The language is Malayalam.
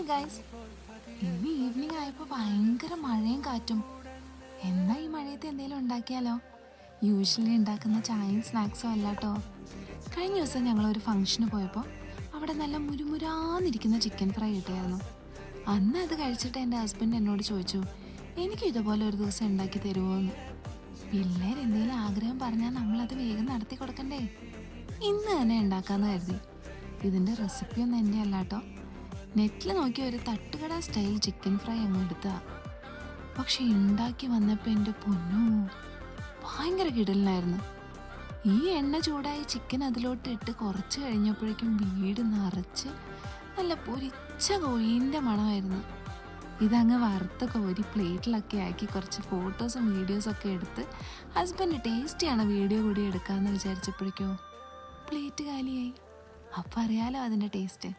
ഹായ് ഗൈസ്, ഇന്ന് ഈവനിങ് ആയപ്പോൾ ഭയങ്കര മഴയും കാറ്റും. എന്നാ ഈ മഴയത്ത് എന്തെങ്കിലും ഉണ്ടാക്കിയാലോ? യൂഷ്വലി ഉണ്ടാക്കുന്ന ചായയും സ്നാക്സും അല്ലാട്ടോ. കഴിഞ്ഞ ദിവസം ഞങ്ങളൊരു ഫംഗ്ഷന് പോയപ്പോൾ അവിടെ നല്ല മുരുമുരാന്നിരിക്കുന്ന ചിക്കൻ ഫ്രൈ കിട്ടിയായിരുന്നു. അന്ന് അത് കഴിച്ചിട്ട് എൻ്റെ ഹസ്ബൻഡ് എന്നോട് ചോദിച്ചു, എനിക്ക് ഇതുപോലെ ഒരു ദിവസം ഉണ്ടാക്കി തരുമോ എന്ന്. പിള്ളേർ എന്തെങ്കിലും ആഗ്രഹം പറഞ്ഞാൽ നമ്മളത് വേഗം നടത്തി കൊടുക്കണ്ടേ. ഇന്ന് തന്നെ ഉണ്ടാക്കാമെന്ന് കരുതി. ഇതിൻ്റെ റെസിപ്പിയൊന്നും എൻ്റെ അല്ലാട്ടോ, നെറ്റിൽ നോക്കി ഒരു തട്ടുകട സ്റ്റൈൽ ചിക്കൻ ഫ്രൈ അങ്ങ് എടുത്താ. പക്ഷെ ഉണ്ടാക്കി വന്നപ്പോൾ എൻ്റെ പൊന്നോ, ഭയങ്കര കിടലിനായിരുന്നു. ഈ എണ്ണ ചൂടായി ചിക്കൻ അതിലോട്ട് ഇട്ട് കുറച്ച് കഴിഞ്ഞപ്പോഴേക്കും വീട് നിറച്ച് നല്ല പൊരിച്ച കോഴീൻ്റെ മണമായിരുന്നു. ഇതങ്ങ് വറുത്ത കോരി പ്ലേറ്റിലൊക്കെ ആക്കി കുറച്ച് ഫോട്ടോസും വീഡിയോസൊക്കെ എടുത്ത് ഹസ്ബൻഡ് ടേസ്റ്റിയാണ് വീഡിയോ കൂടി എടുക്കാമെന്ന് വിചാരിച്ചപ്പോഴേക്കോ പ്ലേറ്റ് കാലിയായി. അപ്പം അറിയാലോ അതിൻ്റെ ടേസ്റ്റ്.